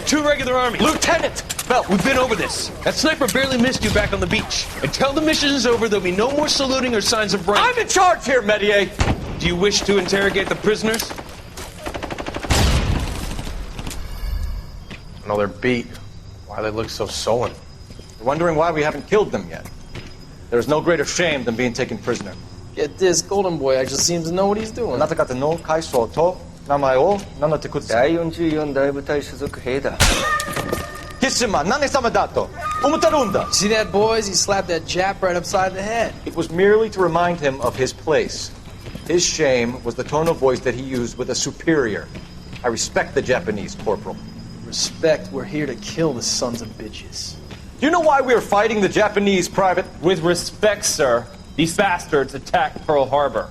and 2 regular army. Lieutenant! Phelps, we've been over this. That sniper barely missed you back on the beach. Until the mission is over, there'll be no more saluting or signs of rank. I'm in charge here, Medier! Do you wish to interrogate the prisoners? No, they're beat. Why they look so sullen? They're wondering why we haven't killed them yet. There's no greater shame than being taken prisoner. Get this, Golden Boy actually seems to know what he's doing. あなた方の階層と名前を名乗ってください。第44大部隊所属兵だ。キッシュマン、何様だと思ってるんだ。 See that, boys? He slapped that Jap right upside the head. It was merely to remind him of his place. His shame was the tone of voice that he used with a superior. I respect the Japanese, Corporal. Respect, we're here to kill the sons of bitches. Do you know why we are fighting the Japanese, Private? With respect, sir, these bastards attacked Pearl Harbor.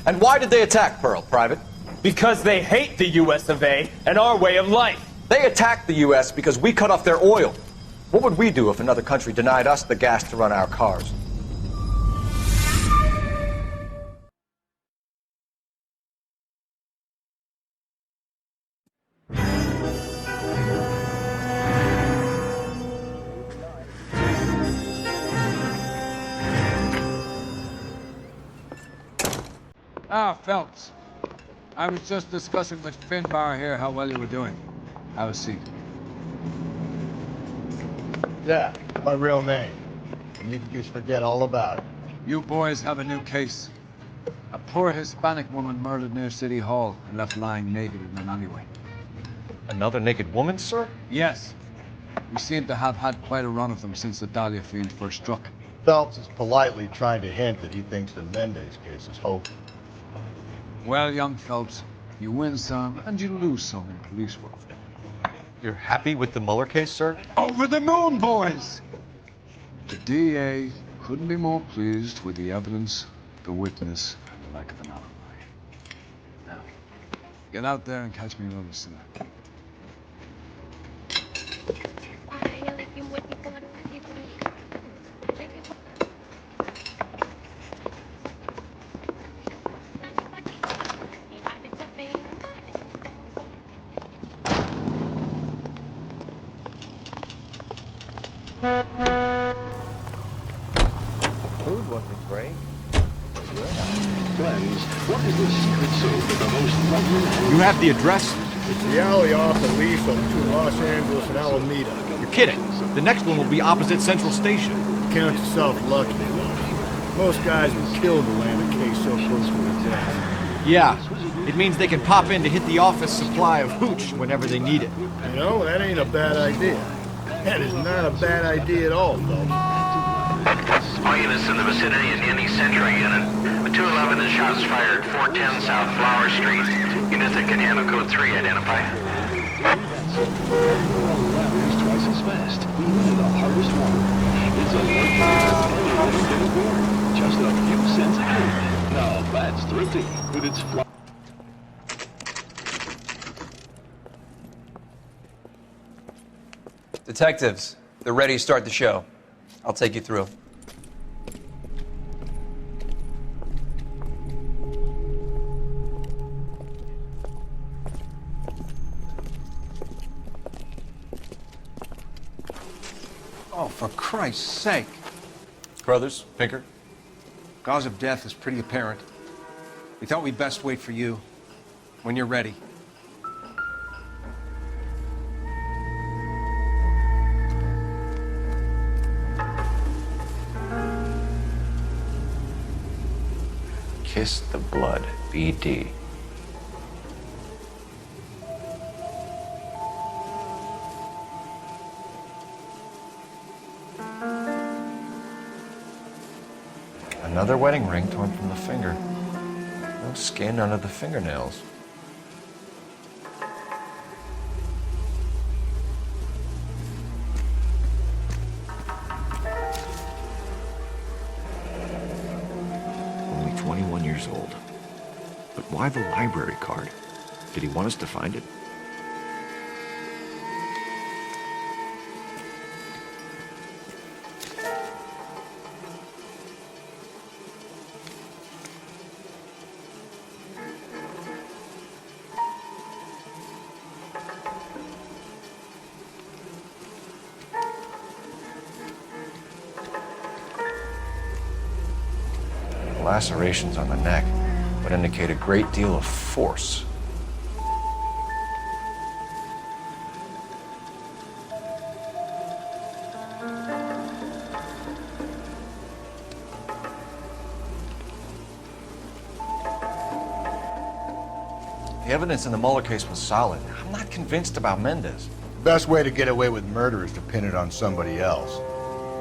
And why did they attack Pearl, Private? Because they hate the US of A and our way of life. They attacked the U.S. because we cut off their oil. What would we do if another country denied us the gas to run our cars? Ah, Phelps. I was just discussing with Finbar here how well you were doing. Have a seat. Yeah, my real name. And you can just forget all about it. You boys have a new case. A poor Hispanic woman murdered near City Hall and left lying naked in an alleyway. Another naked woman, sir? Yes. We seem to have had quite a run of them since the Dahlia fiend first struck. Phelps is politely trying to hint that he thinks the Mendez case is hopeless. Well, young Phelps, you win some and you lose some in police world. You're happy with the Mueller case, sir? Over the moon, boys! The DA couldn't be more pleased with the evidence, the witness, and the lack of an alibi. Now, get out there and catch me another sinner. Food wasn't great. Friends, what is the secret soup of the most lovely... You have the address? It's the alley off the lease between Los Angeles and Alameda. You're kidding. The next one will be opposite Central Station. Count yourself lucky. Most guys would kill to land a case so close to their death. Yeah. It means they can pop in to hit the office supply of hooch whenever they need it. You know, that ain't a bad idea. That is not a bad idea at all, though. All units in the vicinity in any Century unit. A 211 and shots fired, 410 South Flower Street. Units that can handle code 3, identify. Is twice as fast, even in the hardest water. It's a luxury just a few cents a gallon. Now that's thrifty with its fly. Detectives, they're ready to start the show. I'll take you through. Oh, for Christ's sake. Brothers, Pinker? Cause of death is pretty apparent. We thought we'd best wait for you. When you're ready. Kiss the blood, BD. Another wedding ring torn from the finger. No skin under the fingernails. Only 21 years old. But why the library card? Did he want us to find it? The lacerations on the neck would indicate a great deal of force. The evidence in the Mueller case was solid. I'm not convinced about Mendez. The best way to get away with murder is to pin it on somebody else.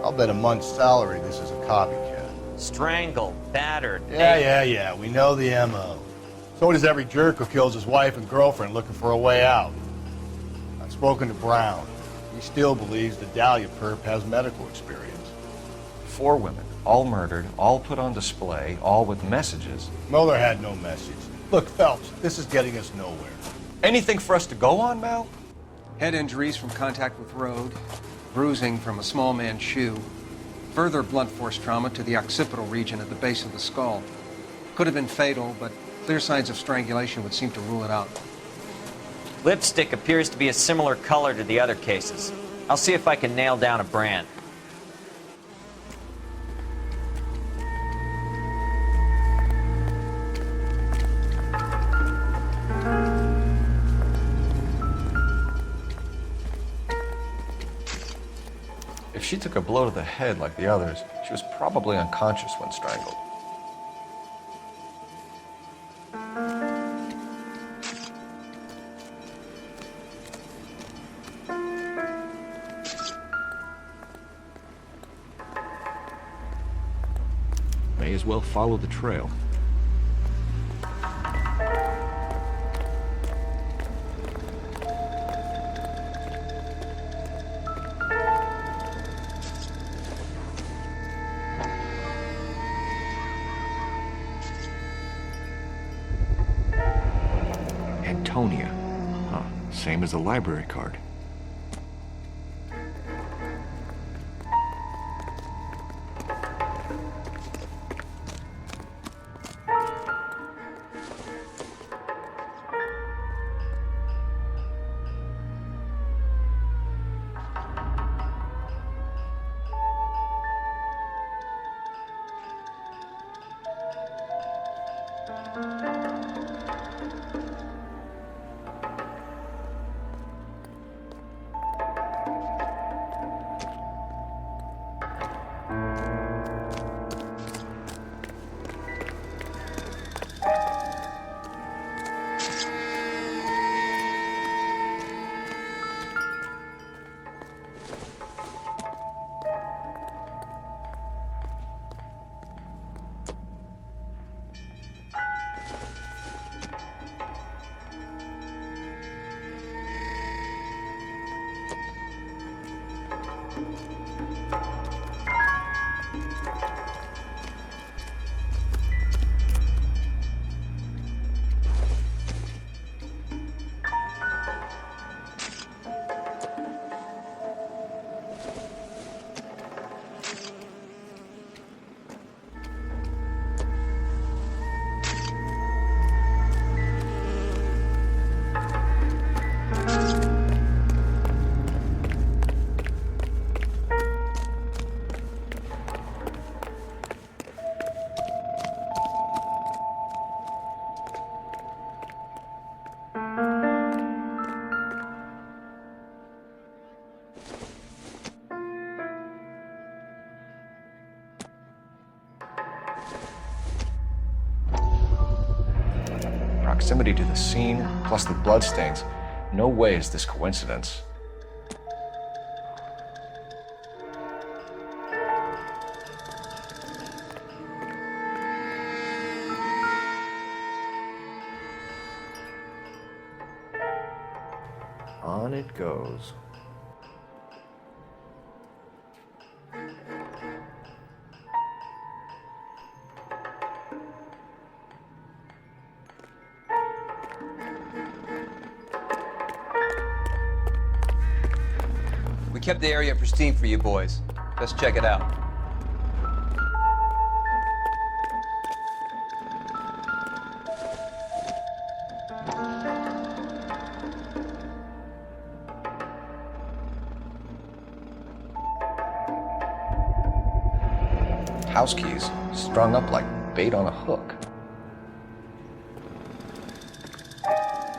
I'll bet a month's salary this is a copycat. Strangled, battered. Yeah. We know the M.O. So does every jerk who kills his wife and girlfriend looking for a way out. I've spoken to Brown. He still believes the Dahlia perp has medical experience. 4 women, all murdered, all put on display, all with messages. Mueller had no message. Look, Phelps, this is getting us nowhere. Anything for us to go on, Mal? Head injuries from contact with road, bruising from a small man's shoe, further blunt force trauma to the occipital region at the base of the skull. Could have been fatal, but clear signs of strangulation would seem to rule it out. Lipstick appears to be a similar color to the other cases. I'll see if I can nail down a brand. If she took a blow to the head like the others, she was probably unconscious when strangled. May as well follow the trail. Antonia. Huh. Same as the library card. Proximity to the scene, plus the bloodstains. No way is this coincidence. On it goes. We kept the area pristine for you boys. Let's check it out. House keys strung up like bait on a hook.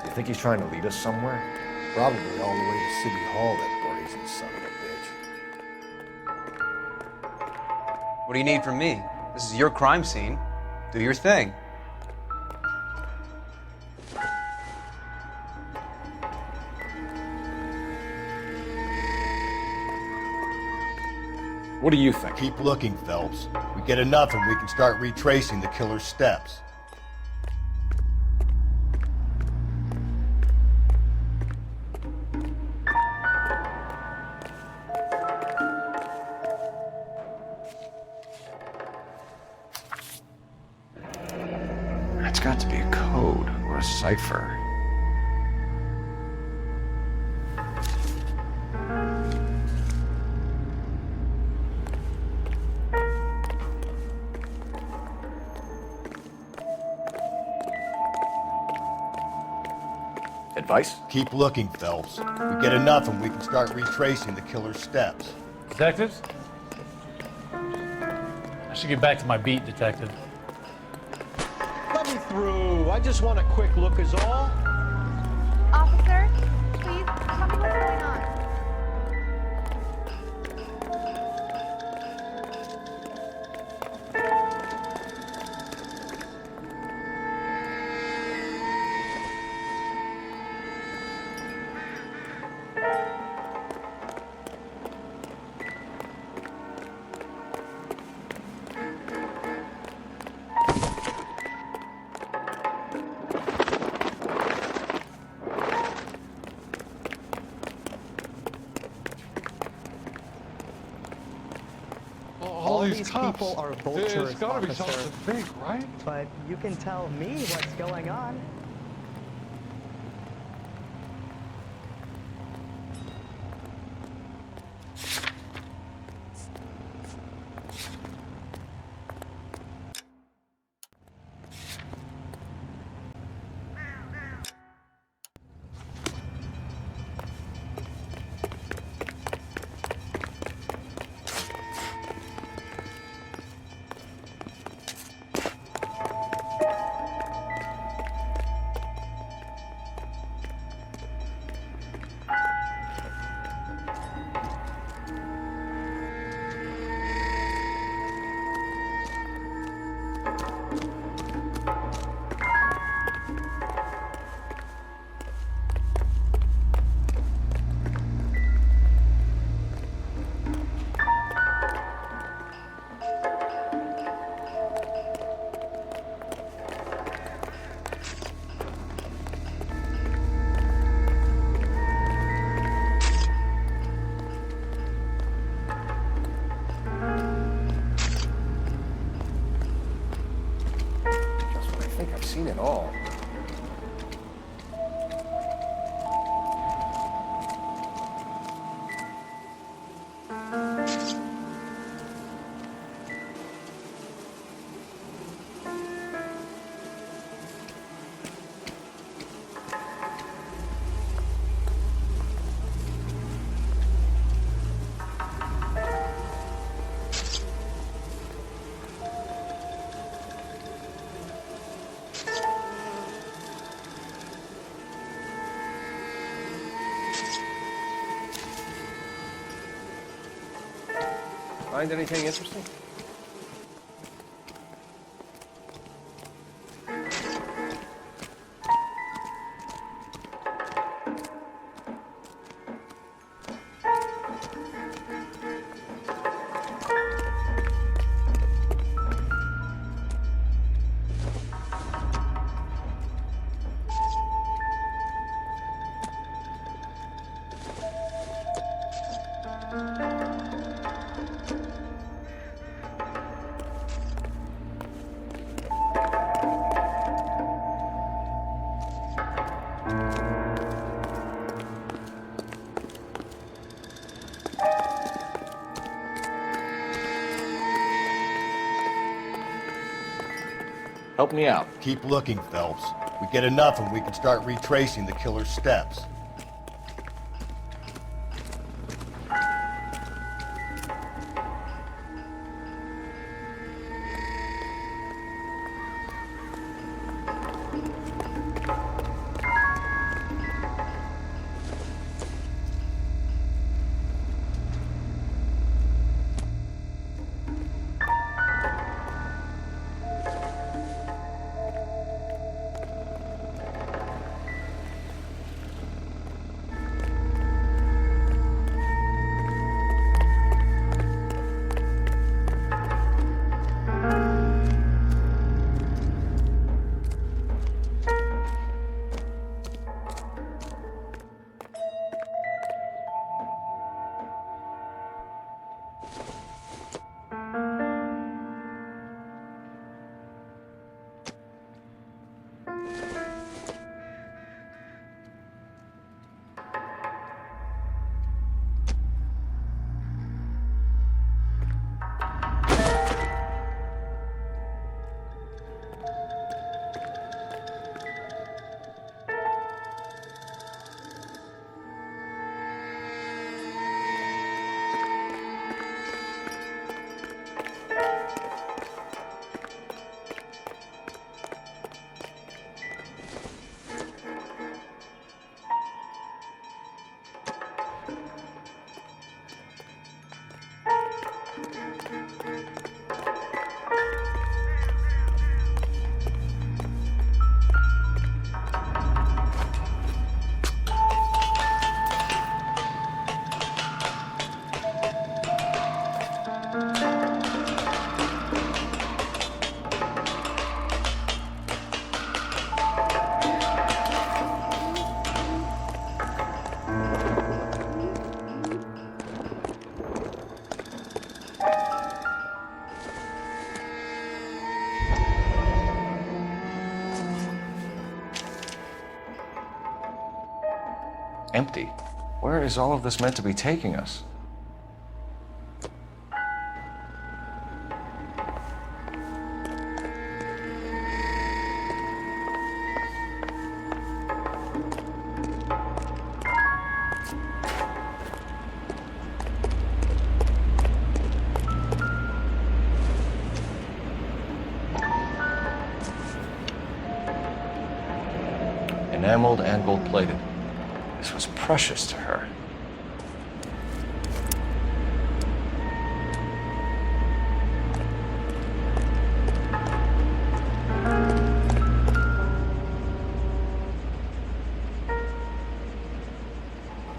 You think he's trying to lead us somewhere? Probably all the way to City Hall, that brazen son of a bitch. What do you need from me? This is your crime scene. Do your thing. What do you think? Keep looking, Phelps. We get enough and we can start retracing the killer's steps. That's got to be a code or a cipher. Advice? Keep looking, Phelps. We get enough and we can start retracing the killer's steps. Detectives? I should get back to my beat, detective. Let me through. I just want a quick look is all. Officer, please tell me what's going on. All these people are vultures, There's gotta be officer. something big, right? But you can tell me what's going on. Seen it all. Find anything interesting? Help me out. Keep looking, Phelps. We get enough and we can start retracing the killer's steps. Empty. Where is all of this meant to be taking us? Enameled and gold-plated. This was precious to her.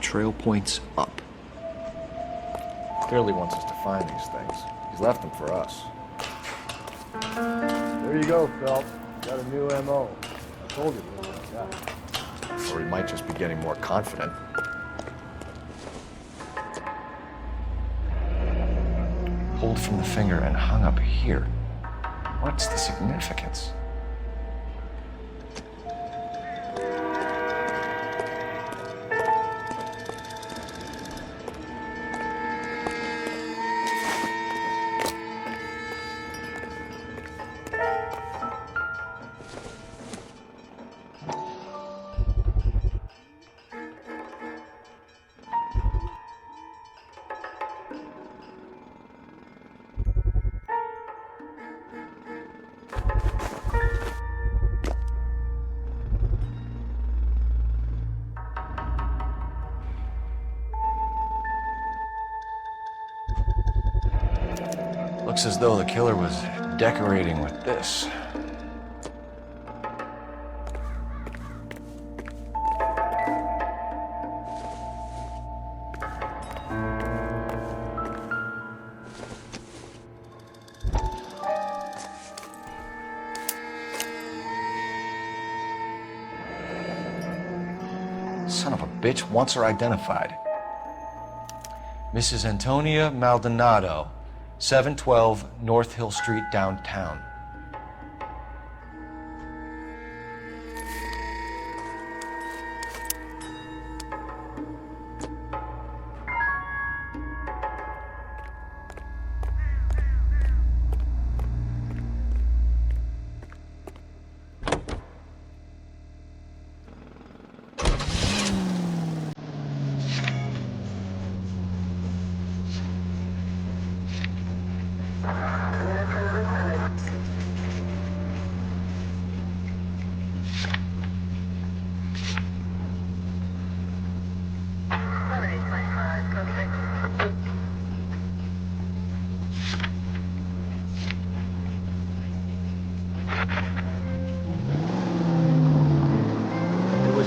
Trail points up. Clearly wants us to find these things. He's left them for us. There you go, Phelps. Got a new MO. I told you. Or he might just be getting more confident. Pulled from the finger and hung up here. What's the significance? Looks as though the killer was decorating with this. Son of a bitch wants her identified. Mrs. Antonia Maldonado, 712 North Hill Street, downtown.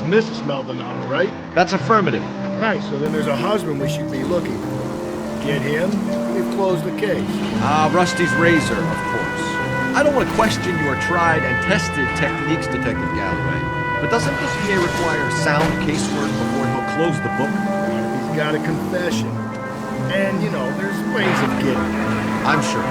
Mrs. Maldonado, right? That's affirmative. Right, so then there's a husband we should be looking for. Get him, we've closed the case. Rusty's razor, of course. I don't want to question your tried and tested techniques, Detective Galloway. But doesn't this VA require sound casework before he'll close the book? He's got a confession. And, you know, there's ways of getting it. I'm sure.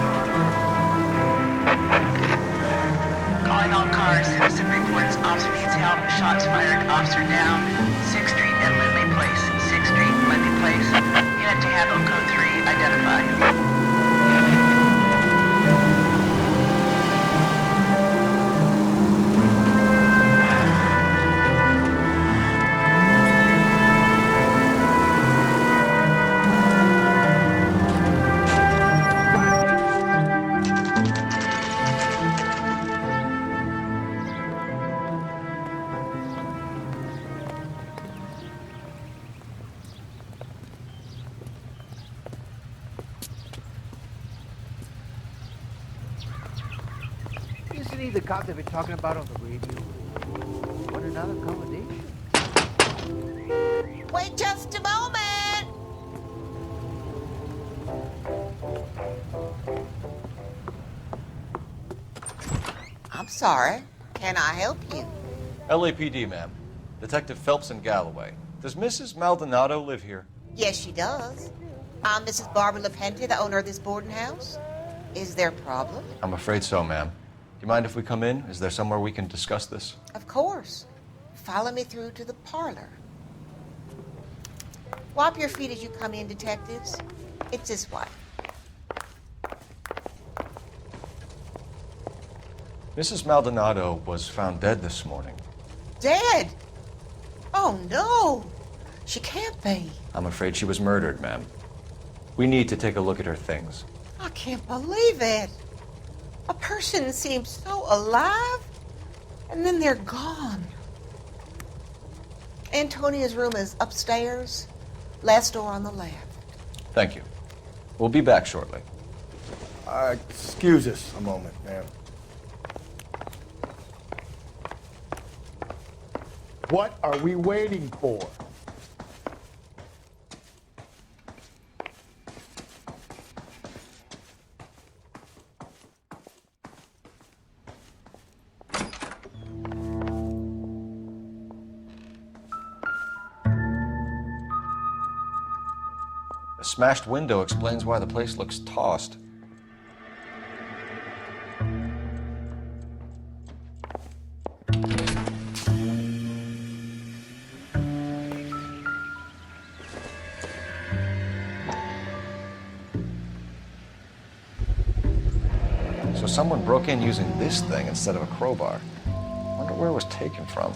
Calling all cars, citizen reports officer needs help, shots fired, officer down, 6th Street and Lindley Place. 6th Street, Lindley Place. Unit to handle code 3, identified. Isn't he the cop they've been talking about on the radio? What another accommodation? Wait just a moment! I'm sorry. Can I help you? LAPD, ma'am. Detective Phelps and Galloway. Does Mrs. Maldonado live here? Yes, she does. I'm Mrs. Barbara LaPente, the owner of this boarding house. Is there a problem? I'm afraid so, ma'am. Do you mind if we come in? Is there somewhere we can discuss this? Of course. Follow me through to the parlor. Wipe your feet as you come in, detectives. It's this way. Mrs. Maldonado was found dead this morning. Dead? Oh, no. She can't be. I'm afraid she was murdered, ma'am. We need to take a look at her things. I can't believe it. A person seems so alive, and then they're gone. Antonia's room is upstairs, last door on the left. Thank you. We'll be back shortly. Excuse us a moment, ma'am. What are we waiting for? A smashed window explains why the place looks tossed. So someone broke in using this thing instead of a crowbar. Wonder where it was taken from.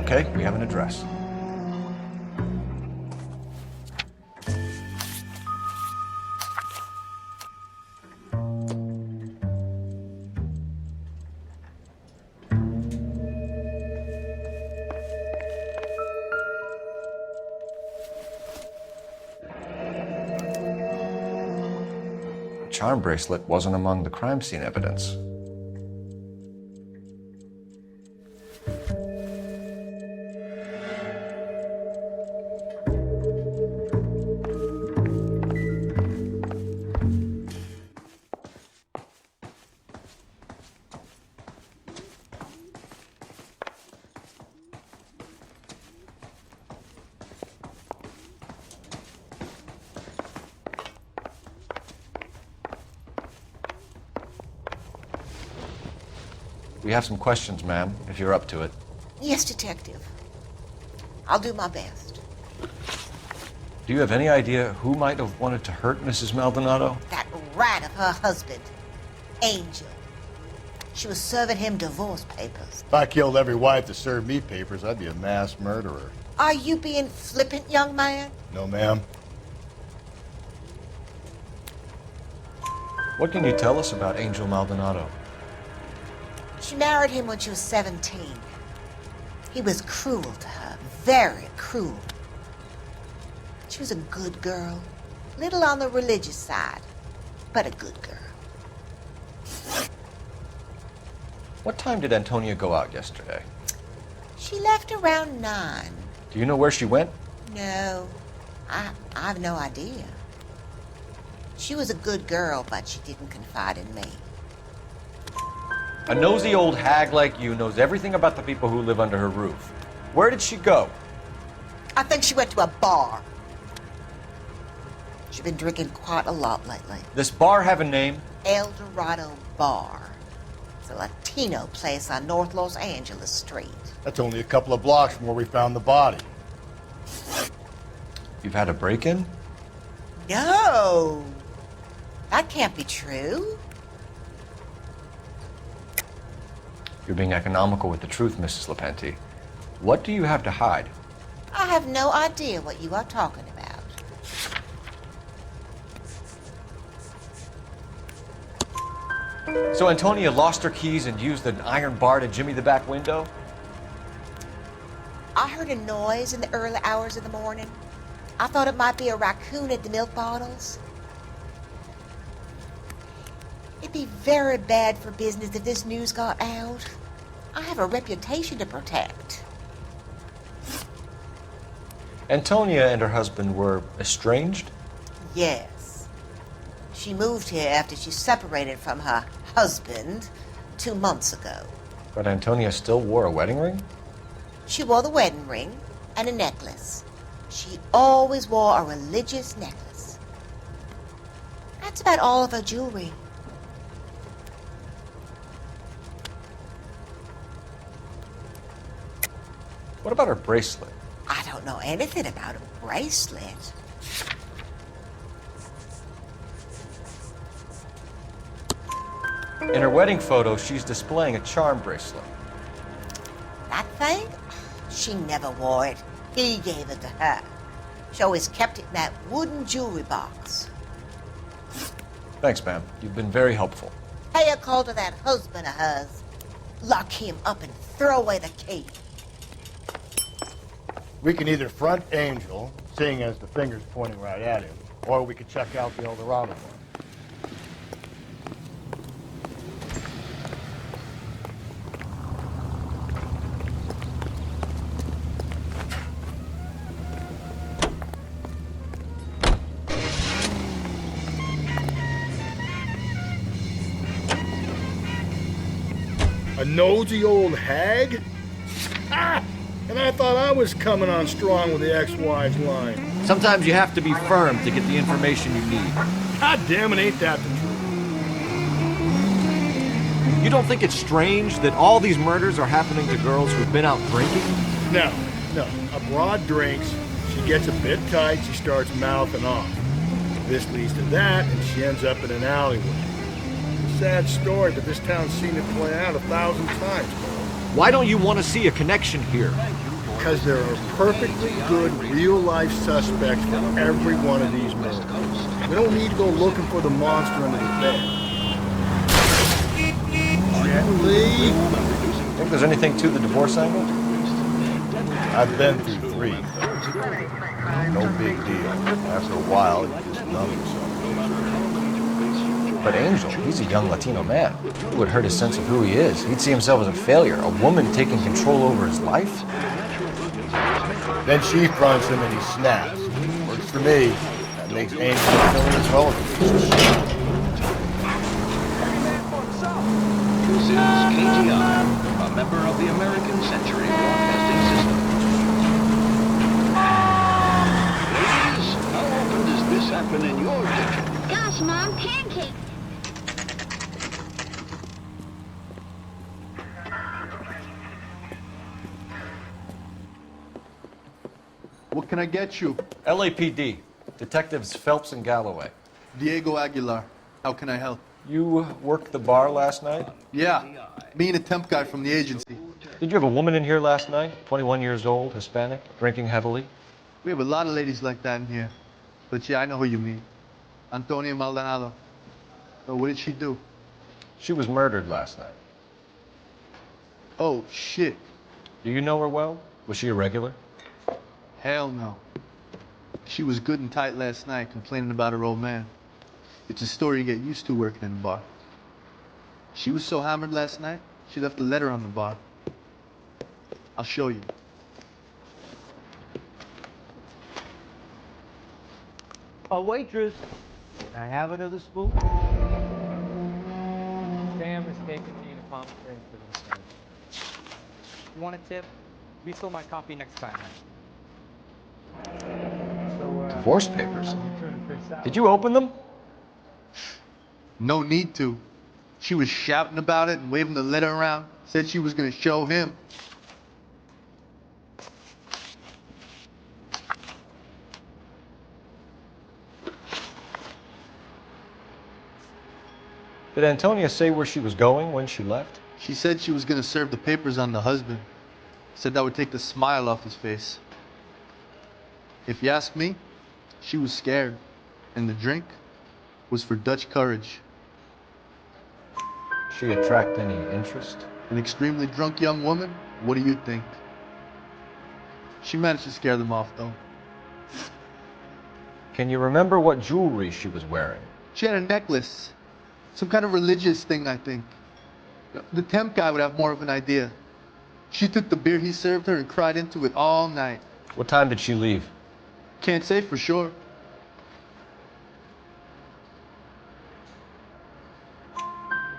Okay, we have an address. The charm bracelet wasn't among the crime scene evidence. We have some questions, ma'am, if you're up to it. Yes, detective. I'll do my best. Do you have any idea who might have wanted to hurt Mrs. Maldonado? That rat of her husband, Angel. She was serving him divorce papers. If I killed every wife to serve me papers, I'd be a mass murderer. Are you being flippant, young man? No, ma'am. What can you tell us about Angel Maldonado? She married him when she was 17. He was cruel to her, very cruel. She was a good girl, little on the religious side, but a good girl. What time did Antonia go out yesterday? She left around 9. Do you know where she went? No, I have no idea. She was a good girl, but she didn't confide in me. A nosy old hag like you knows everything about the people who live under her roof. Where did she go? I think she went to a bar. She's been drinking quite a lot lately. This bar have a name? El Dorado Bar. It's a Latino place on North Los Angeles Street. That's only a couple of blocks from where we found the body. You've had a break-in? No! That can't be true. You're being economical with the truth, Mrs. Lepenti. What do you have to hide? I have no idea what you are talking about. So Antonia lost her keys and used an iron bar to jimmy the back window? I heard a noise in the early hours of the morning. I thought it might be a raccoon at the milk bottles. It'd be very bad for business if this news got out. I have a reputation to protect. Antonia and her husband were estranged? Yes. She moved here after she separated from her husband 2 months ago. But Antonia still wore a wedding ring? She wore the wedding ring and a necklace. She always wore a religious necklace. That's about all of her jewelry. What about her bracelet? I don't know anything about a bracelet. In her wedding photo, she's displaying a charm bracelet. That thing? She never wore it. He gave it to her. She always kept it in that wooden jewelry box. Thanks, ma'am. You've been very helpful. Pay a call to that husband of hers. Lock him up and throw away the key. We can either front Angel, seeing as the finger's pointing right at him, or we could check out the Eldorado one. A nosy old hag? Ah! And I thought I was coming on strong with the ex-wife's line. Sometimes you have to be firm to get the information you need. God damn it, ain't that the truth? You don't think it's strange that all these murders are happening to girls who've been out drinking? No. A broad drinks, she gets a bit tight, she starts mouthing off. This leads to that, and she ends up in an alleyway. It's a sad story, but this town's seen it play out 1,000 times. Why don't you want to see a connection here? Because there are perfectly good real-life suspects for every one of these murders. We don't need to go looking for the monster under the bed. Gently. Think there's anything to the divorce angle? I've been through 3. No big deal. After a while, you just numb yourself. But Angel, he's a young Latino man. It would hurt his sense of who he is. He'd see himself as a failure. A woman taking control over his life? Then she fronts him and he snaps. Works for me. That makes Angel fulfilling his role. This is KGI, a member of the American Century Broadcasting System. Ladies, how often does this happen in your kitchen? Gosh, Mom, pancakes. What can I get you? LAPD. Detectives Phelps and Galloway. Diego Aguilar. How can I help? You worked the bar last night? Yeah. Me and a temp guy from the agency. Did you have a woman in here last night? 21 years old, Hispanic, drinking heavily? We have a lot of ladies like that in here. But yeah, I know who you mean. Antonia Maldonado. So what did she do? She was murdered last night. Oh, shit. Do you know her well? Was she a regular? Hell no. She was good and tight last night, complaining about her old man. It's a story you get used to working in a bar. She was so hammered last night, she left a letter on the bar. I'll show you. A waitress. Can I have another spoon? Sam is taking me to Palm Springs for this night. You want a tip? Refill my coffee next time. Divorce papers? Did you open them? No need to. She was shouting about it and waving the letter around. Said she was gonna show him. Did Antonia say where she was going when she left? She said she was gonna serve the papers on the husband. Said that would take the smile off his face. If you ask me, she was scared. And the drink was for Dutch courage. She attract any interest? An extremely drunk young woman? What do you think? She managed to scare them off, though. Can you remember what jewelry she was wearing? She had a necklace. Some kind of religious thing, I think. The temp guy would have more of an idea. She took the beer he served her and cried into it all night. What time did she leave? Can't say for sure.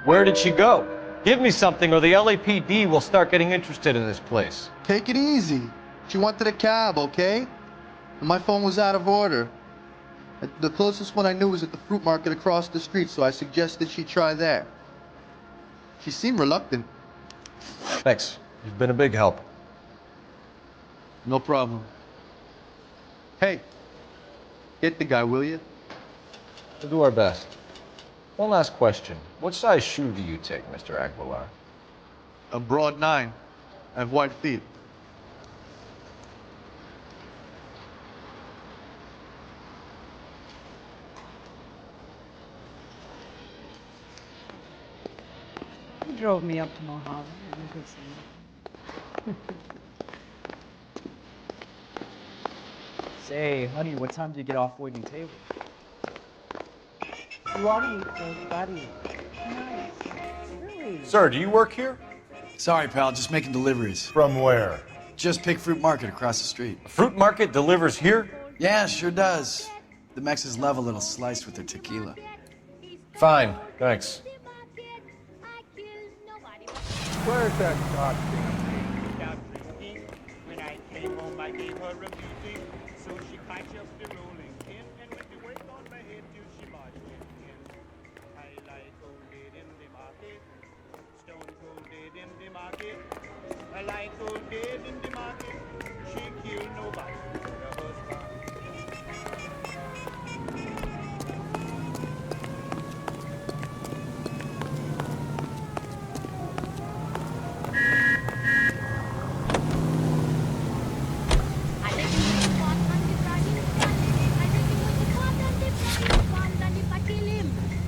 Where did she go? Give me something or the LAPD will start getting interested in this place. Take it easy. She wanted a cab, okay? And my phone was out of order. The closest one I knew was at the fruit market across the street, so I suggested she try there. She seemed reluctant. Thanks. You've been a big help. No problem. Hey, get the guy, will you? We'll do our best. One last question. What size shoe do you take, Mr. Aguilar? A broad 9. I have wide feet. He drove me up to Mojave. You could see. Say, honey, what time do you get off waiting table? You ought to meet Phil's buddy. Nice. Really? Sir, do you work here? Sorry, pal, just making deliveries. From where? Just Pig Fruit Market across the street. Fruit market delivers here? Yeah, sure does. The Mexes love a little slice with their tequila. Fine, thanks. Where's that goddamn When I came home, I gave her a beating. So she patched up the rolling pin and went to work on my head till she marched in. I lie cold dead in the market, stone cold dead in the market. I lie cold dead in the market. She killed nobody but her husband.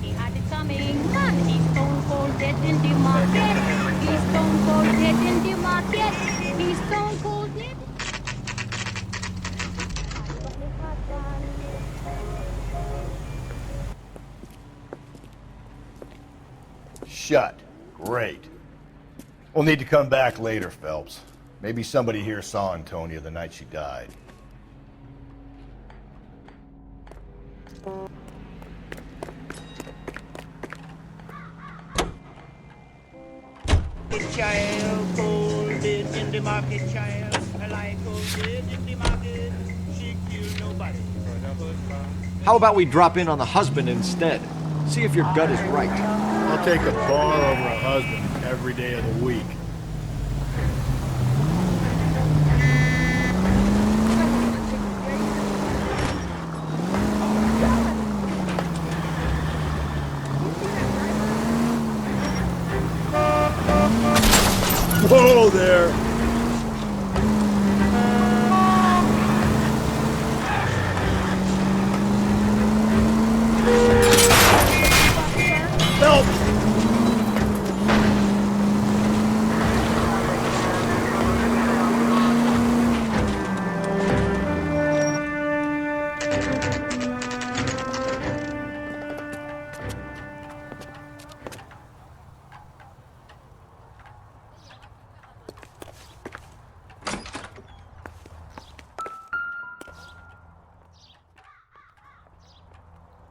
He had it coming, man. He's stone cold dead in the market. He's stone cold dead in the market. He's stone cold dead. Shut. Great. We'll need to come back later, Phelps. Maybe somebody here saw Antonia the night she died. Child, cold dead in the market, child. I lie cold dead in the market. She killed nobody but her husband. How about we drop in on the husband instead? See if your gut is right. I'll take a bar over a husband every day of the week. Whoa there! Help!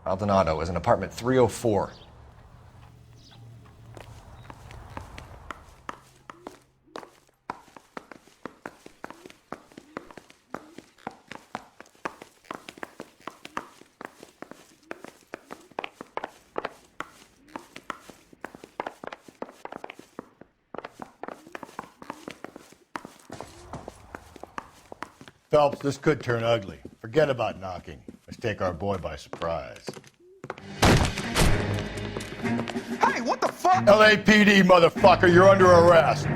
Maldonado is in apartment 304. Phelps, this could turn ugly. Forget about knocking. Let's take our boy by surprise. Hey, what the fuck? LAPD, motherfucker, you're under arrest. I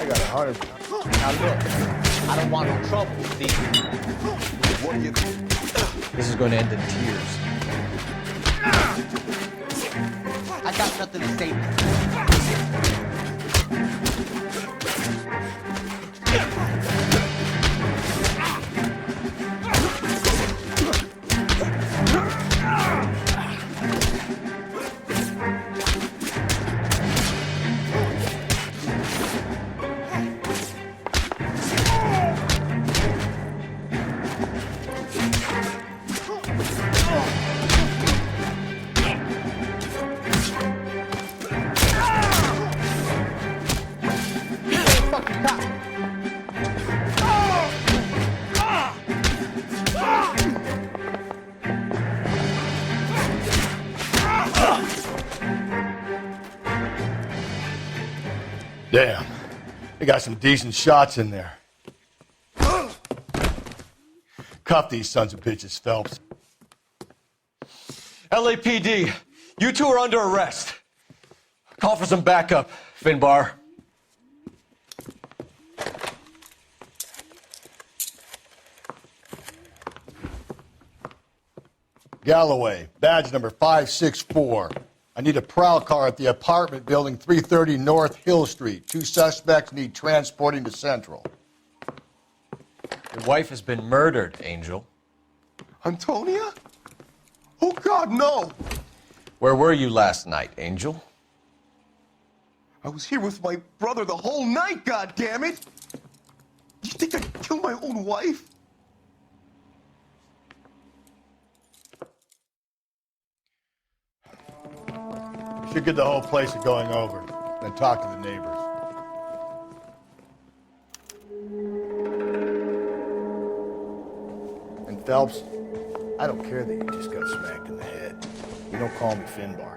got 100. Now look, I don't want no trouble, Steve. What you? This is going to end in tears. I got nothing to say. Damn. They got some decent shots in there. Cuff these sons of bitches, Phelps. LAPD, you two are under arrest. Call for some backup, Finbar. Galloway, badge number 564. I need a prowl car at the apartment building 330 North Hill Street. 2 suspects need transporting to Central. Your wife has been murdered, Angel. Antonia? Oh, God, no! Where were you last night, Angel? I was here with my brother the whole night, goddammit! You think I'd kill my own wife? We should get the whole place going over, then talk to the neighbors. And Phelps, I don't care that you just got smacked in the head. You don't call me Finbar.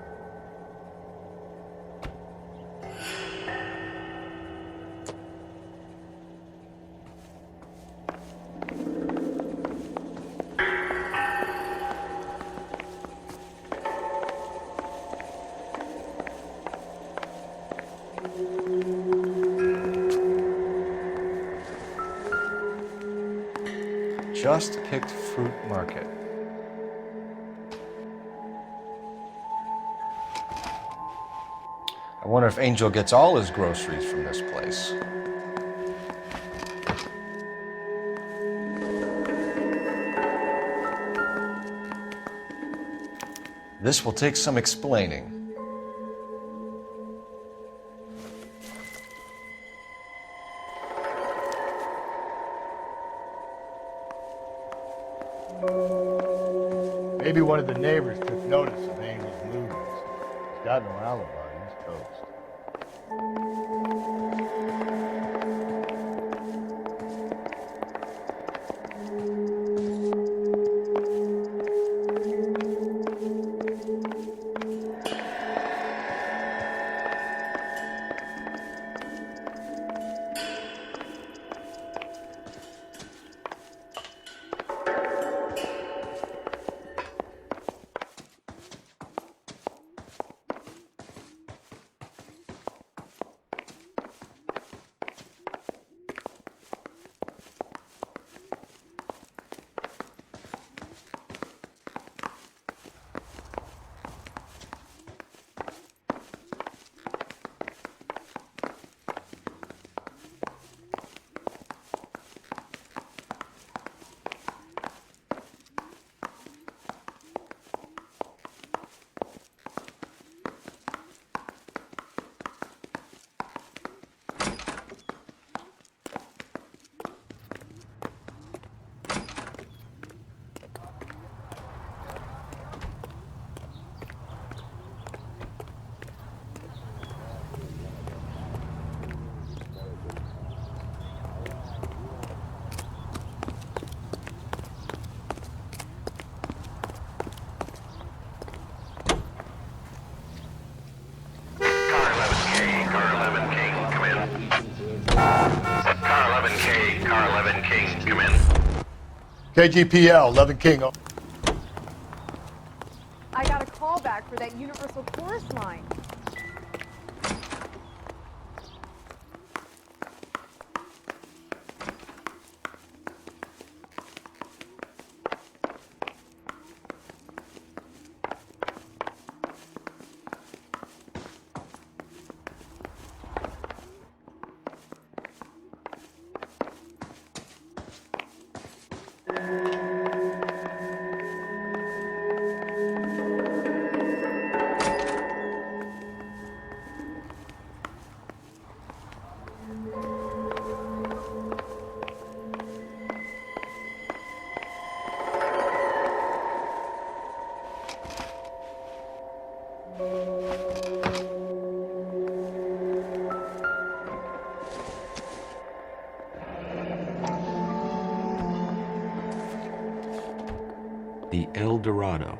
Just picked fruit market. I wonder if Angel gets all his groceries from this place. This will take some explaining. Maybe one of the neighbors took notice of Angel's movements. He's got no alibi. He's toast. KGPL, 11 King. I got a call back for that universal chorus line. The El Dorado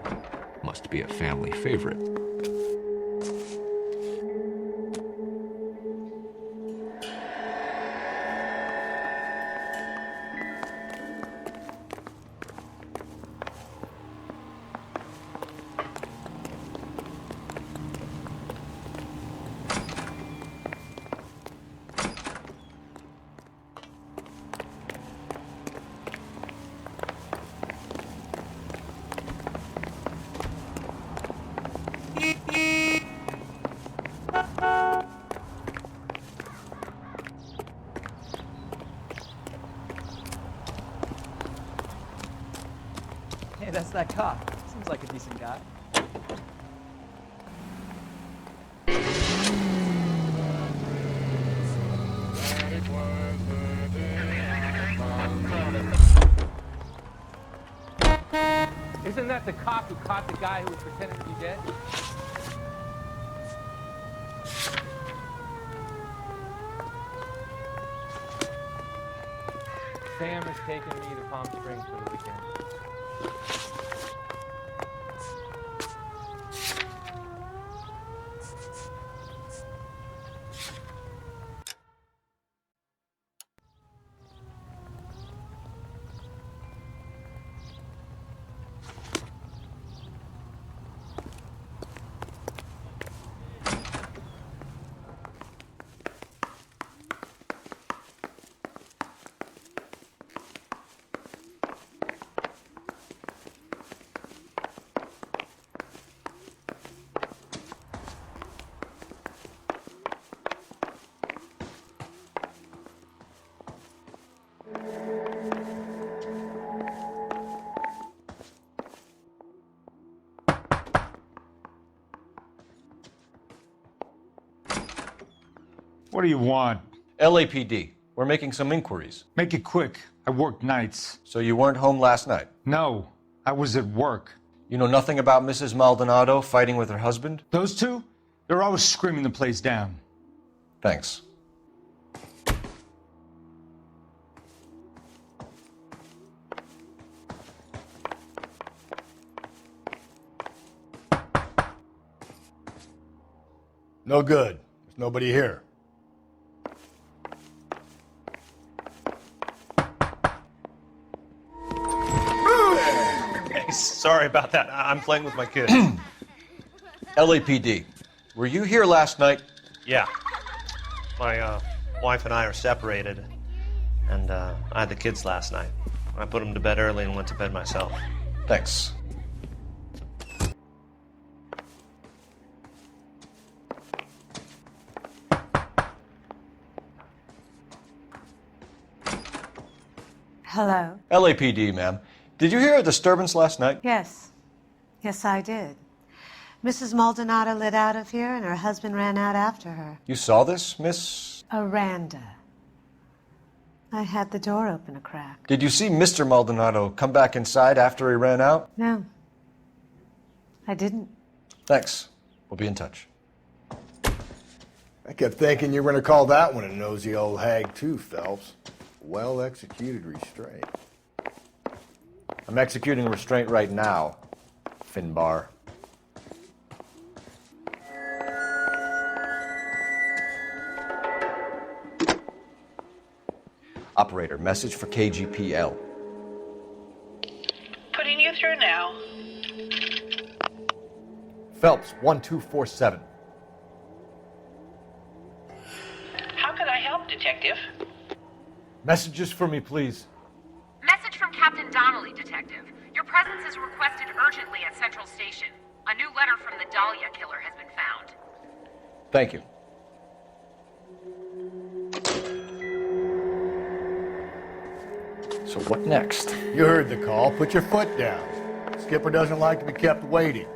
must be a family favorite. Hey, that's that cop. Seems like a decent guy. Isn't that the cop who caught the guy who was pretending to be dead? Sam has taken me to Palm Springs for the weekend. What do you want? LAPD. We're making some inquiries. Make it quick. I work nights. So you weren't home last night? No, I was at work. You know nothing about Mrs. Maldonado fighting with her husband? Those two? They're always screaming the place down. Thanks. No good. There's nobody here. Sorry about that. I'm playing with my kid. LAPD. Were you here last night? Yeah. My wife and I are separated, and I had the kids last night. I put them to bed early and went to bed myself. Thanks. Hello? LAPD, ma'am. Did you hear a disturbance last night? Yes. Yes, I did. Mrs. Maldonado lit out of here, and her husband ran out after her. You saw this, Miss? Aranda. I had the door open a crack. Did you see Mr. Maldonado come back inside after he ran out? No. I didn't. Thanks. We'll be in touch. I kept thinking you were going to call that one a nosy old hag too, Phelps. Well-executed restraint. I'm executing restraint right now, Finbar. Operator, message for KGPL. Putting you through now. Phelps, 1247. How can I help, Detective? Messages for me, please. Message from Captain Donnelly, Detective. Your presence is requested urgently at Central Station. A new letter from the Dahlia killer has been found. Thank you. So what next? You heard the call. Put your foot down. Skipper doesn't like to be kept waiting.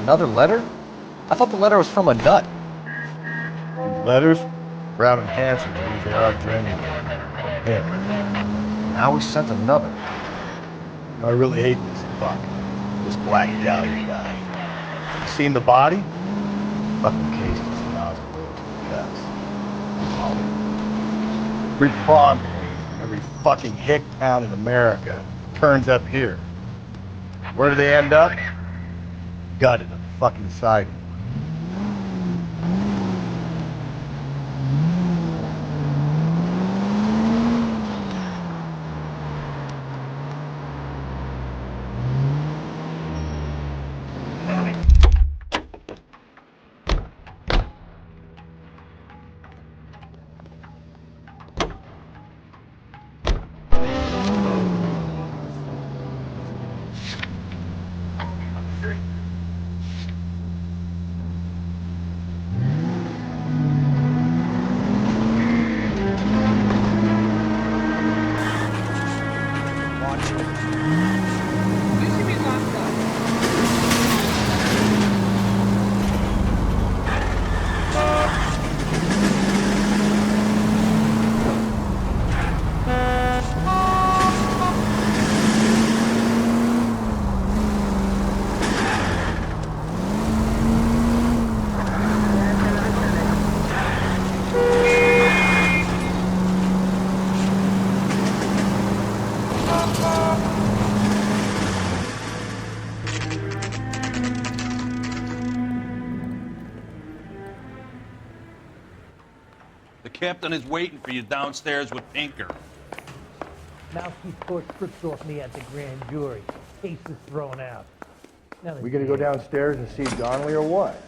Another letter? I thought the letter was from a nut. Letters? Brown and handsome, they are genuine. Yeah. Now we sent another. I really hate this fuck. This Black Dahlia guy. You seen the body? Fucking cased his nozzle to the guts. Every pawn, every fucking hick town in America turns up here. Where do they end up? Gutted a fucking siding. The captain is waiting for you downstairs with Pinker. Mousy tore strips off me at the grand jury. Case is thrown out. We gonna go downstairs and see Donnelly or what?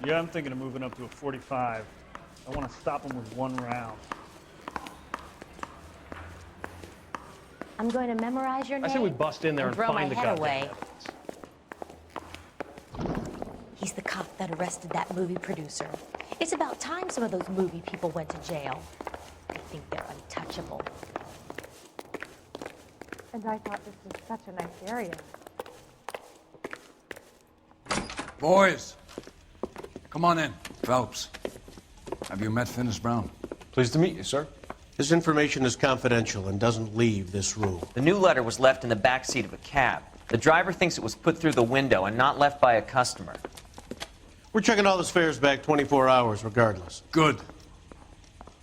Yeah, I'm thinking of moving up to a 45. I want to stop him with one round. I'm going to memorize your name. I say we bust in there and throw find my the head goddamn away. He's the cop that arrested that movie producer. It's about time some of those movie people went to jail. I think they're untouchable. And I thought this was such a nice area. Boys, come on in. Phelps, have you met Finis Brown? Pleased to meet you, sir. This information is confidential and doesn't leave this room. The new letter was left in the back seat of a cab. The driver thinks it was put through the window and not left by a customer. We're checking all this fares back 24 hours regardless. Good.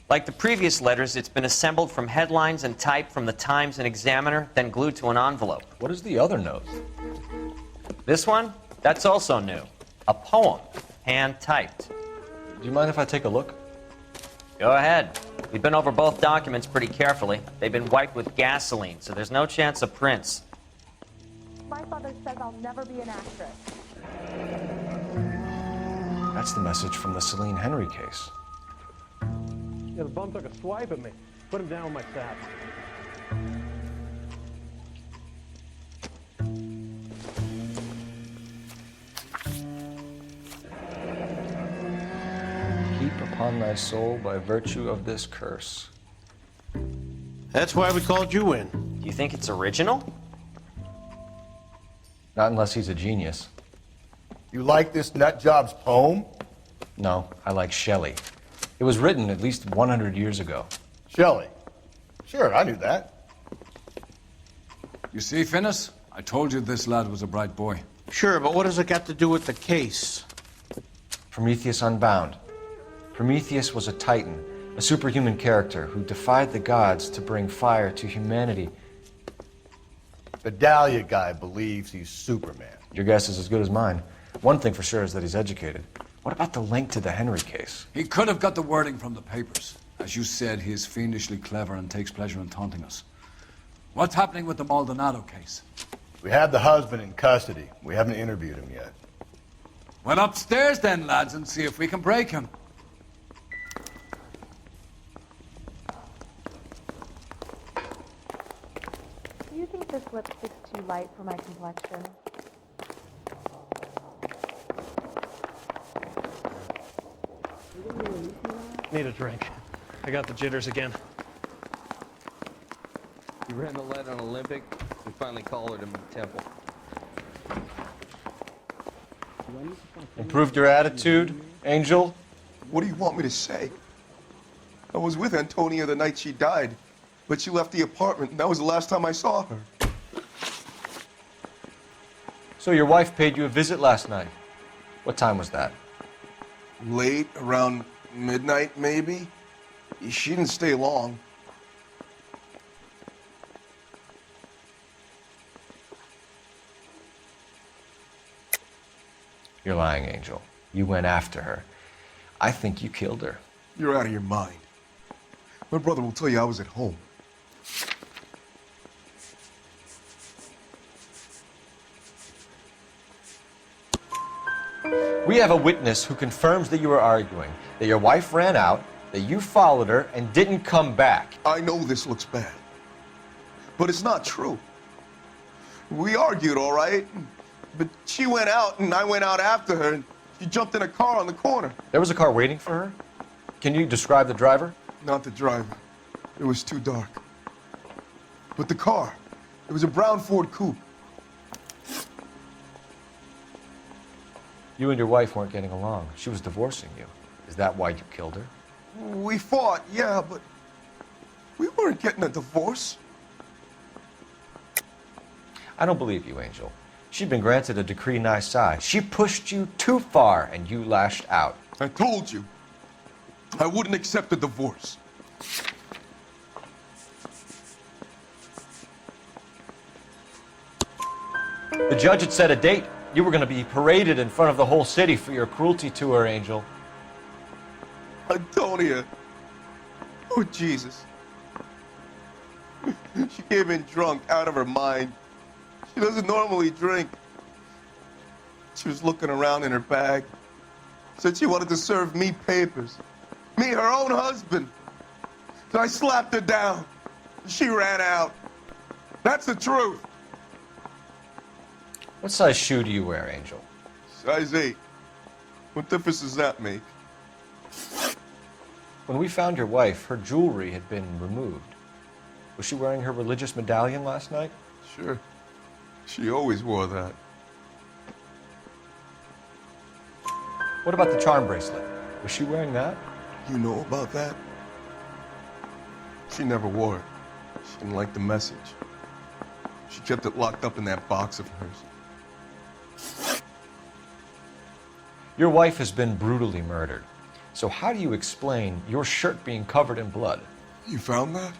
Like the previous letters, it's been assembled from headlines and typed from the Times and Examiner, then glued to an envelope. What is the other note? This one? That's also new. A poem, hand-typed. Do you mind if I take a look? Go ahead. We've been over both documents pretty carefully. They've been wiped with gasoline, so there's no chance of prints. My father says I'll never be an actress. That's the message from the Celine Henry case. Yeah, the bum took a swipe at me. Put him down with my sap. Keep upon thy soul by virtue of this curse. That's why we called you in. Do you think it's original? Not unless he's a genius. You like this nutjob's poem? No, I like Shelley. It was written at least 100 years ago. Shelley? Sure, I knew that. You see, Finis? I told you this lad was a bright boy. Sure, but what has it got to do with the case? Prometheus Unbound. Prometheus was a titan, a superhuman character who defied the gods to bring fire to humanity. The Dahlia guy believes he's Superman. Your guess is as good as mine. One thing for sure is that he's educated. What about the link to the Henry case? He could have got the wording from the papers. As you said, he is fiendishly clever and takes pleasure in taunting us. What's happening with the Maldonado case? We have the husband in custody. We haven't interviewed him yet. Well, upstairs then, lads, and see if we can break him. Do you think this lipstick's too light for my complexion? Need a drink. I got the jitters again. You ran the lead on Olympic. We finally collared him in the temple. Improved your attitude, Angel? What do you want me to say? I was with Antonia the night she died, but she left the apartment, and that was the last time I saw her. So your wife paid you a visit last night. What time was that? late, around midnight, maybe. She didn't stay long. You're lying, Angel. You went after her. I think you killed her. You're out of your mind. My brother will tell you I was at home. We have a witness who confirms that you were arguing, that your wife ran out, that you followed her, and didn't come back. I know this looks bad, but it's not true. We argued, all right? But she went out, and I went out after her, and she jumped in a car on the corner. There was a car waiting for her? Can you describe the driver? Not the driver. It was too dark. But the car, it was a brown Ford Coupe. You and your wife weren't getting along. She was divorcing you. Is that why you killed her? We fought, yeah, but we weren't getting a divorce. I don't believe you, Angel. She'd been granted a decree nisi. She pushed you too far, and you lashed out. I told you, I wouldn't accept a divorce. The judge had set a date. You were going to be paraded in front of the whole city for your cruelty to her, Angel. Antonia. Oh, Jesus. She came in drunk, out of her mind. She doesn't normally drink. She was looking around in her bag. Said she wanted to serve me papers. Me, her own husband. So I slapped her down. She ran out. That's the truth. What size shoe do you wear, Angel? Size 8. What difference does that make? When we found your wife, her jewelry had been removed. Was she wearing her religious medallion last night? Sure. She always wore that. What about the charm bracelet? Was she wearing that? You know about that? She never wore it. She didn't like the message. She kept it locked up in that box of hers. Your wife has been brutally murdered. So how do you explain your shirt being covered in blood? You found that?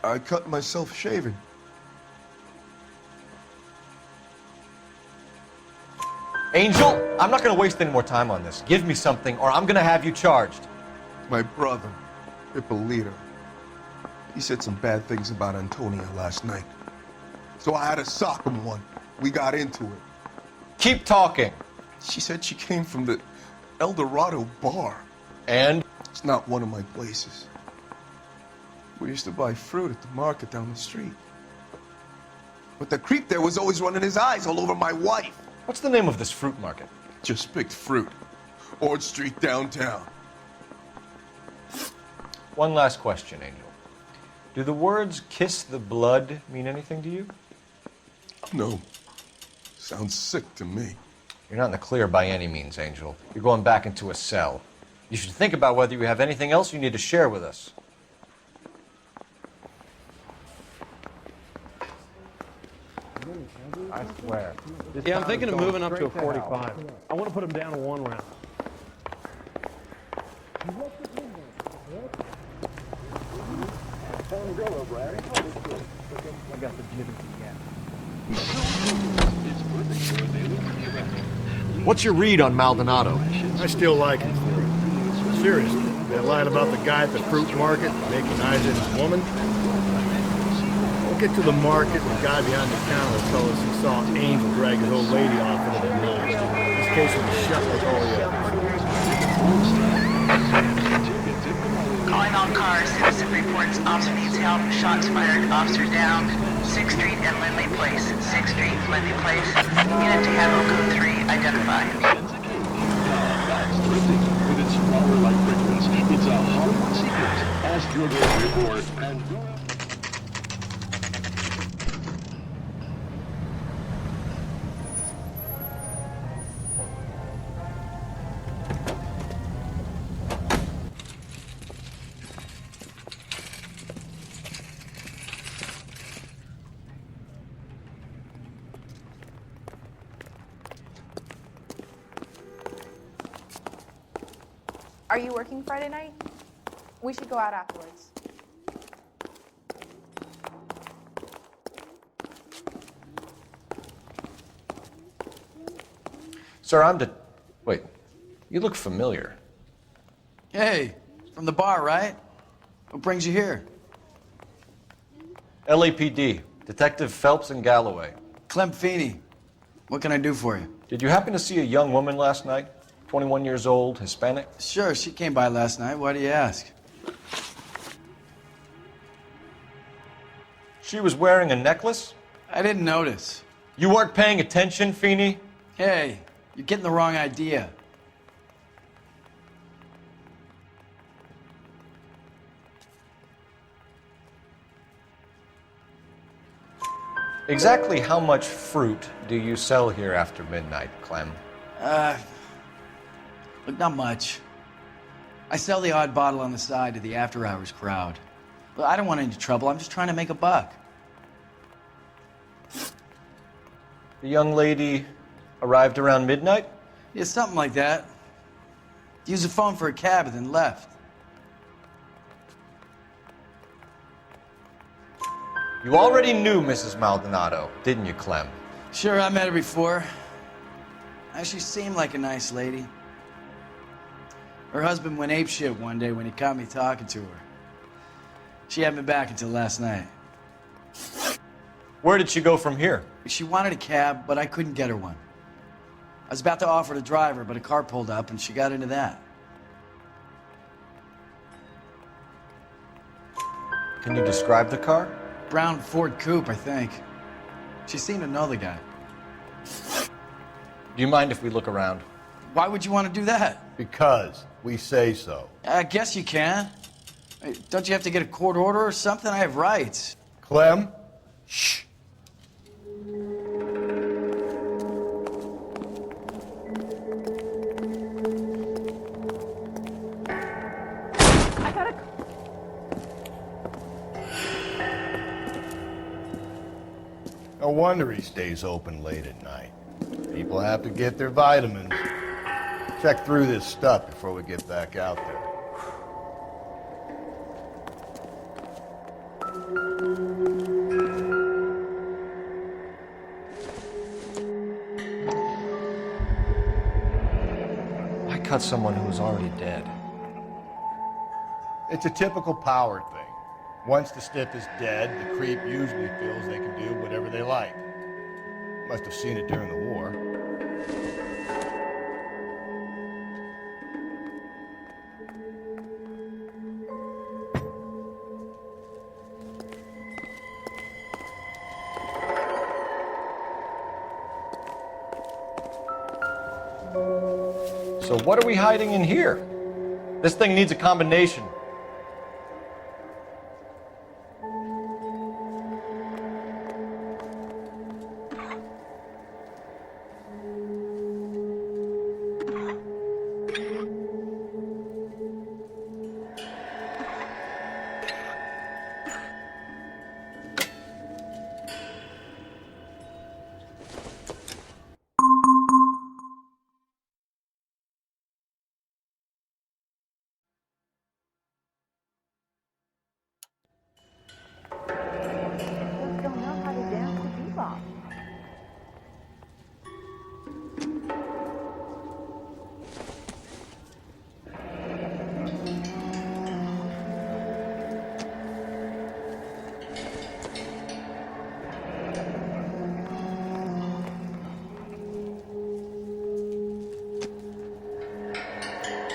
I cut myself shaving. Angel, I'm not going to waste any more time on this. Give me something or I'm going to have you charged. My brother, Ippolito, he said some bad things about Antonia last night. So I had to sock him one. We got into it. Keep talking. She said she came from the El Dorado bar. And? It's not one of my places. We used to buy fruit at the market down the street. But the creep there was always running his eyes all over my wife. What's the name of this fruit market? Just picked fruit. Ord Street downtown. One last question, Angel. Do the words kiss the blood mean anything to you? No. Sounds sick to me. You're not in the clear by any means, Angel. You're going back into a cell. You should think about whether you have anything else you need to share with us. I swear. Yeah, I'm thinking of moving up to a 45. I want to put him down in 1 round. I got the jitters again. What's your read on Maldonado? I still like him for it. Seriously, that line about the guy at the fruit market making eyes at his woman? We'll get to the market and the guy behind the counter will tell us he saw Angel drag his old lady off into the village. This case will be shut like all the others. Calling all cars, citizen reports officer needs help, shots fired, officer down, 6th Street and Lindley Place. 6th Street, Lindley Place. Unit to have code 3 identified. With its flower-like fragrance, it's a Hollywood secret. Ask your door report and go. Are you working Friday night? We should go out afterwards. Sir, Wait, you look familiar. Hey, from the bar, right? What brings you here? LAPD, Detective Phelps and Galloway. Clem Feeney. What can I do for you? Did you happen to see a young woman last night? 21 years old, Hispanic? Sure, she came by last night. Why do you ask? She was wearing a necklace? I didn't notice. You weren't paying attention, Feeney? Hey, you're getting the wrong idea. Exactly how much fruit do you sell here after midnight, Clem? Look, not much. I sell the odd bottle on the side to the after-hours crowd. Look, I don't want any trouble. I'm just trying to make a buck. The young lady arrived around midnight? Yeah, something like that. Used the phone for a cab and then left. You already knew Mrs. Maldonado, didn't you, Clem? Sure, I met her before. She seemed like a nice lady. Her husband went apeshit one day when he caught me talking to her. She hadn't been back until last night. Where did she go from here? She wanted a cab, but I couldn't get her one. I was about to offer to drive her, but a car pulled up and she got into that. Can you describe the car? Brown Ford Coupe, I think. She seemed to know the guy. Do you mind if we look around? Why would you want to do that? Because we say so. I guess you can. Hey, don't you have to get a court order or something? I have rights. Clem? Shh. No wonder he stays open late at night. People have to get their vitamins. Check through this stuff before we get back out there. Why cut someone who was already dead? It's a typical power thing. Once the stiff is dead, the creep usually feels they can do whatever they like. Must have seen it during the war. So what are we hiding in here? This thing needs a combination.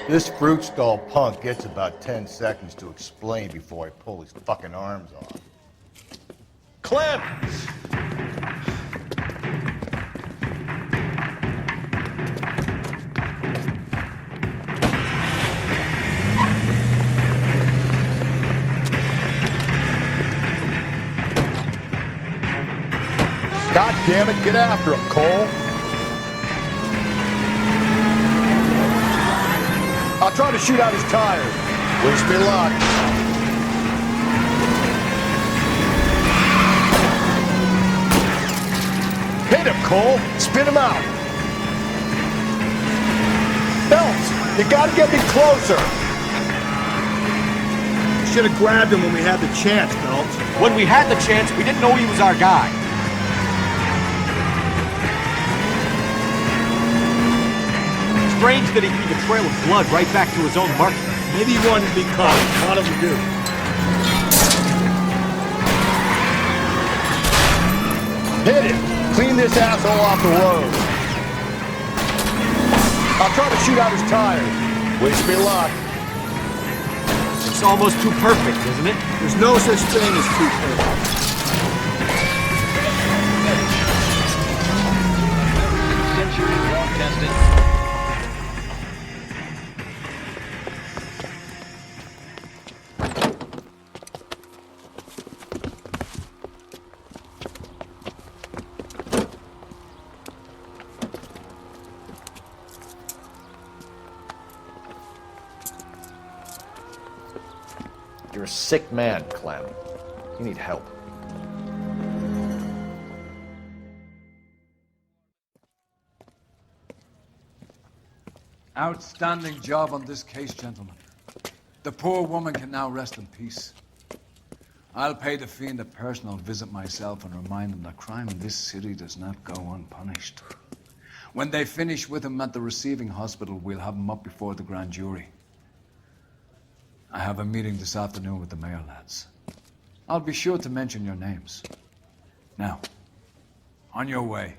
This fruit stall punk gets about 10 seconds to explain before I pull his fucking arms off. Clem! God damn it, get after him, Cole! I'll try to shoot out his tires. Wish me luck. Hit him, Cole. Spin him out. Phelps! You gotta get me closer! Should have grabbed him when we had the chance, Phelps. When we had the chance, we didn't know he was our guy. Strange that he'd leave a trail of blood right back to his own market. Maybe he wanted to be caught. A lot of them do. Hit him! Clean this asshole off the road. I'll try to shoot out his tires. Wish me luck. It's almost too perfect, isn't it? There's no such thing as too perfect. Century Broadcasting. You're a sick man, Clem. You need help. Outstanding job on this case, gentlemen. The poor woman can now rest in peace. I'll pay the fiend a personal visit myself and remind him that crime in this city does not go unpunished. When they finish with him at the receiving hospital, we'll have him up before the grand jury. I have a meeting this afternoon with the mayor lads. I'll be sure to mention your names. Now, on your way.